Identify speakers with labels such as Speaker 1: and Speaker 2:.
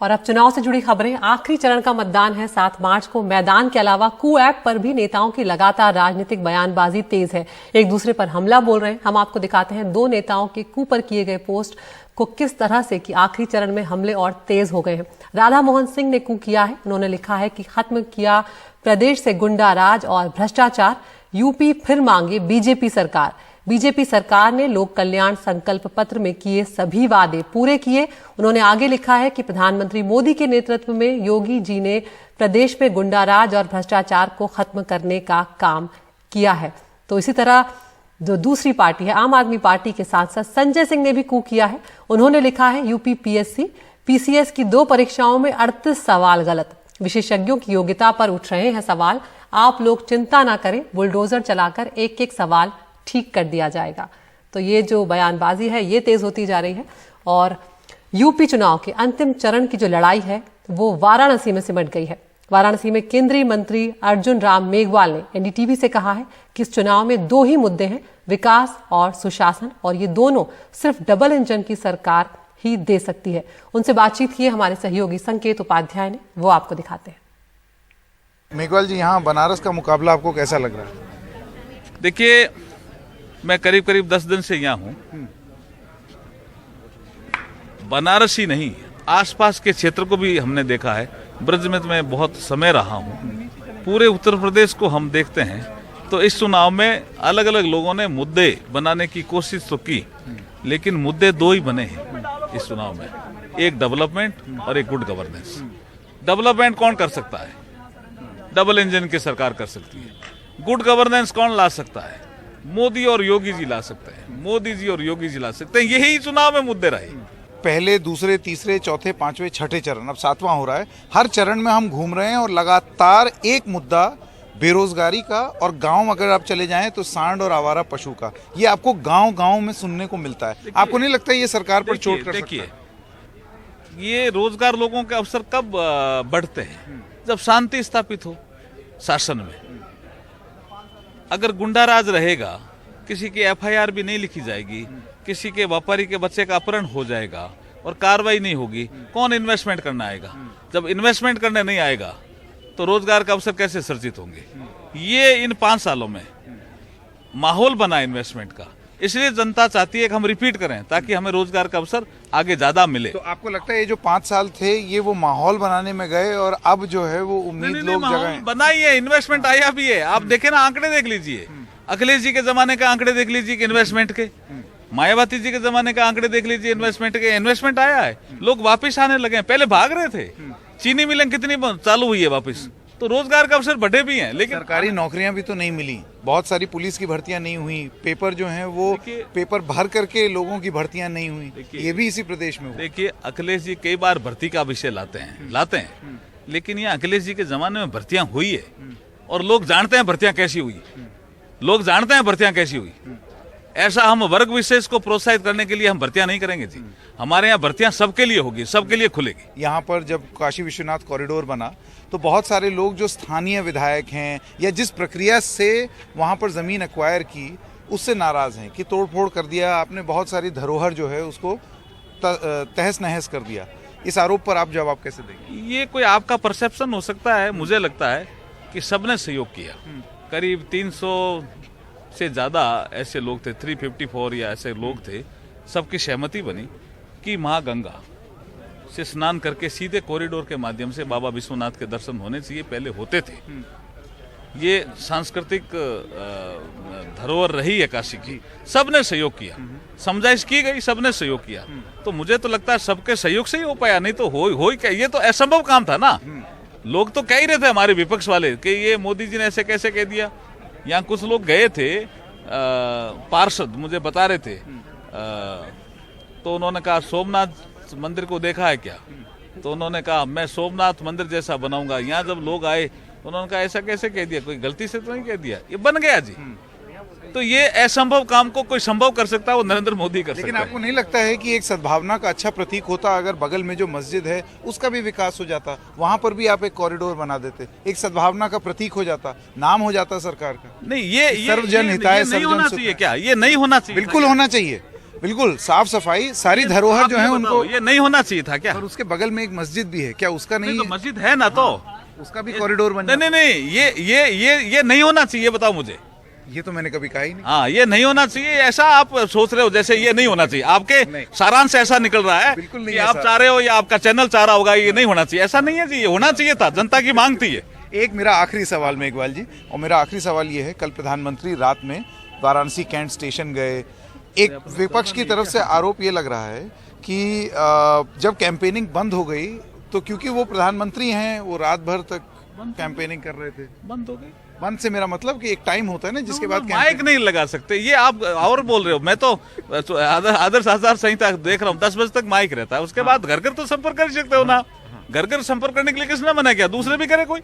Speaker 1: और अब चुनाव से जुड़ी खबरें। आखिरी चरण का मतदान है 7 मार्च को। मैदान के अलावा कू ऐप पर भी नेताओं की लगातार राजनीतिक बयानबाजी तेज है। एक दूसरे पर हमला बोल रहे हैं। हम आपको दिखाते हैं दो नेताओं के कू पर किए गए पोस्ट को किस तरह से कि आखिरी चरण में हमले और तेज हो गए हैं। राधा मोहन सिंह ने कू किया है। उन्होंने लिखा है कि खत्म किया प्रदेश से गुंडा राज और भ्रष्टाचार, यूपी फिर मांगे बीजेपी सरकार। बीजेपी सरकार ने लोक कल्याण संकल्प पत्र में किए सभी वादे पूरे किए। उन्होंने आगे लिखा है कि प्रधानमंत्री मोदी के नेतृत्व में योगी जी ने प्रदेश में गुंडाराज और भ्रष्टाचार को खत्म करने का काम किया है। तो इसी तरह जो दूसरी पार्टी है आम आदमी पार्टी के सांसद संजय सिंह ने भी कू किया है। उन्होंने लिखा है यूपी पीएससी पीसीएस की 2 परीक्षाओं में 38 सवाल गलत। विशेषज्ञों की योग्यता पर उठ रहे हैं सवाल। आप लोग चिंता ना करें, बुलडोजर चलाकर एक एक सवाल ठीक कर दिया जाएगा। तो ये जो बयानबाजी है ये तेज होती जा रही है। और यूपी चुनाव के अंतिम चरण की जो लड़ाई है वो वाराणसी में सिमट गई है। वाराणसी में केंद्रीय मंत्री अर्जुन राम मेघवाल ने एनडीटीवी से कहा है कि इस चुनाव में 2 ही मुद्दे हैं, विकास और सुशासन, और ये दोनों सिर्फ डबल इंजन की सरकार ही दे सकती है। उनसे बातचीत की हमारे सहयोगी संकेत उपाध्याय ने, वो आपको दिखाते हैं।
Speaker 2: मेघवाल जी, यहाँ बनारस का मुकाबला आपको कैसा लग रहा है?
Speaker 3: देखिए, मैं करीब 10 दिन से यहाँ हूँ। बनारस ही नहीं, आसपास के क्षेत्र को भी हमने देखा है। ब्रज में मैं बहुत समय रहा हूँ। पूरे उत्तर प्रदेश को हम देखते हैं तो इस चुनाव में अलग अलग लोगों ने मुद्दे बनाने की कोशिश तो की, लेकिन मुद्दे 2 ही बने हैं इस चुनाव में, एक डेवलपमेंट और एक गुड गवर्नेंस। डेवलपमेंट कौन कर सकता है? डबल इंजन की सरकार कर सकती है। गुड गवर्नेंस कौन ला सकता है? मोदी और योगी जी ला सकते हैं। मोदी जी और योगी जी ला सकते हैं। यही चुनाव में मुद्दे रहे।
Speaker 2: पहले, दूसरे, तीसरे, चौथे, 5वें, 6ठे चरण, अब 7वां हो रहा है। हर चरण में हम घूम रहे हैं और लगातार एक मुद्दा बेरोजगारी का, और गांव अगर आप चले जाएं तो सांड और आवारा पशु का, ये आपको गांव में सुनने को मिलता है। आपको नहीं लगता ये सरकार पर चोट कर सकता है?
Speaker 3: ये रोजगार लोगों के अवसर कब बढ़ते हैं? जब शांति स्थापित हो शासन में। अगर गुंडाराज रहेगा, किसी की एफआईआर भी नहीं लिखी जाएगी, किसी के व्यापारी के बच्चे का अपहरण हो जाएगा और कार्रवाई नहीं होगी, कौन इन्वेस्टमेंट करना आएगा? जब इन्वेस्टमेंट करने नहीं आएगा तो रोजगार का अवसर कैसे सृजित होंगे? ये इन 5 सालों में माहौल बना इन्वेस्टमेंट का। इसलिए जनता चाहती है कि हम रिपीट करें ताकि हमें रोजगार का अवसर आगे ज्यादा मिले।
Speaker 2: तो आपको लगता है ये जो 5 साल थे ये वो माहौल बनाने में गए और अब जो है वो उम्मीद लोग जगाएं?
Speaker 3: बनाई है, इन्वेस्टमेंट आया भी है। आप देखें ना, आंकड़े देख लीजिए। अखिलेश जी के जमाने का आंकड़े देख लीजिए कि इन्वेस्टमेंट के, मायावती जी के जमाने का आंकड़े देख लीजिए इन्वेस्टमेंट के। इन्वेस्टमेंट आया है, लोग वापस आने लगे हैं। पहले भाग रहे थे। चीनी मिलें कितनी चालू हुई है वापस, तो रोजगार का अवसर बढ़े भी हैं। लेकिन
Speaker 2: सरकारी नौकरियां भी तो नहीं मिली, बहुत सारी पुलिस की भर्तियां नहीं हुई, पेपर जो हैं वो पेपर भर करके लोगों की भर्तियां नहीं हुई, ये भी इसी प्रदेश में हुआ।
Speaker 3: देखिए, अखिलेश जी कई बार भर्ती का विषय लाते हैं, लेकिन ये अखिलेश जी के जमाने में भर्तियां हुई है और लोग जानते हैं भर्तियां कैसी हुई। लोग जानते हैं भर्तियां कैसी हुई। ऐसा हम वर्ग विशेष को प्रोत्साहित करने के लिए हम भर्तियां नहीं करेंगे जी। हमारे यहाँ भर्तियां सबके लिए होगी, सबके लिए खुलेगी।
Speaker 2: यहाँ पर जब काशी विश्वनाथ कॉरिडोर बना तो बहुत सारे लोग जो स्थानीय विधायक हैं या जिस प्रक्रिया से वहाँ पर जमीन एक्वायर की उससे नाराज हैं कि तोड़फोड़ कर दिया आपने, बहुत सारी धरोहर जो है उसको तहस नहस कर दिया। इस आरोप पर आप जवाब कैसे देंगे?
Speaker 3: ये कोई आपका परसेप्शन हो सकता है। मुझे लगता है कि सबने सहयोग किया। करीब 300 से ज्यादा ऐसे लोग थे, 354 या ऐसे लोग थे। सबकी सहमति बनी कि महागंगा से स्नान करके सीधे कॉरिडोर के माध्यम से बाबा विश्वनाथ के दर्शन होने चाहिए, पहले होते थे। ये सांस्कृतिक धरोहर रही है काशी की। सबने सहयोग किया, समझाइश की गई, सबने सहयोग किया। तो मुझे तो लगता है सबके सहयोग से ही हो पाया, नहीं तो हो ही क्या। ये तो असंभव काम था ना। लोग तो कह ही रहे थे हमारे विपक्ष वाले कि ये मोदी जी ने ऐसे कैसे कह दिया। यहाँ कुछ लोग गए थे, पार्षद मुझे बता रहे थे, तो उन्होंने कहा सोमनाथ मंदिर को देखा है क्या? तो उन्होंने कहा मैं सोमनाथ मंदिर जैसा बनाऊंगा। यहाँ जब लोग आए उन्होंने कहा ऐसा कैसे कह दिया, कोई गलती से तो नहीं कह दिया, ये बन गया जी। तो ये असंभव काम को कोई संभव कर सकता है, वो नरेंद्र मोदी कर सकता है।
Speaker 2: लेकिन आपको नहीं लगता है कि एक सद्भावना का अच्छा प्रतीक होता अगर बगल में जो मस्जिद है उसका भी विकास हो जाता, वहां पर भी आप एक कॉरिडोर बना देते, एक सद्भावना का प्रतीक हो जाता, नाम हो जाता सरकार का?
Speaker 3: नहीं, ये
Speaker 2: सर्वजन हिताय
Speaker 3: नहीं होना चाहिए क्या? ये नहीं होना चाहिए।
Speaker 2: बिल्कुल होना चाहिए। बिल्कुल साफ सफाई, सारी धरोहर जो है
Speaker 3: आप
Speaker 2: उनको।
Speaker 3: ये नहीं होना चाहिए था क्या?
Speaker 2: और उसके बगल में एक मस्जिद भी है, क्या उसका नहीं?
Speaker 3: तो मस्जिद है ना, तो
Speaker 2: उसका भी कॉरिडोर बन
Speaker 3: नहीं नहीं नहीं, ये नहीं होना चाहिए, बताओ मुझे।
Speaker 2: ये तो मैंने कभी कहा ही नहीं।
Speaker 3: हाँ, ये नहीं होना चाहिए, ऐसा आप सोच रहे हो जैसे ये नहीं होना चाहिए। आपके
Speaker 2: नहीं।
Speaker 3: सारांश ऐसा निकल रहा है
Speaker 2: बिल्कुल नहीं
Speaker 3: कि
Speaker 2: है
Speaker 3: आप
Speaker 2: सारा।
Speaker 3: चाह रहे हो या आपका चैनल चाह रहा होगा ये नहीं होना चाहिए। ऐसा नहीं है जी, ये होना चाहिए था, जनता की मांग थी ये।
Speaker 2: एक मेरा आखिरी सवाल मेघवाल जी, और मेरा आखिरी सवाल ये है, कल प्रधानमंत्री रात में वाराणसी कैंट स्टेशन गए। एक विपक्ष की तरफ से आरोप ये लग रहा है कि जब कैंपेनिंग बंद हो गई तो क्योंकि वो प्रधानमंत्री हैं, वो रात भर तक कैंपेनिंग कर रहे थे।
Speaker 3: बंद हो गई।
Speaker 2: बंद से मेरा मतलब कि एक टाइम होता है ना जिसके बाद
Speaker 3: माइक नहीं लगा सकते, ये आप और बोल रहे हो। मैं तो आदर्श आचार संहिता देख रहा हूँ, 10 बजे तक माइक रहता है, उसके बाद घर घर तो संपर्क कर सकते हो ना। घर घर संपर्क करने के लिए किसने मना किया? दूसरे भी करे कोई।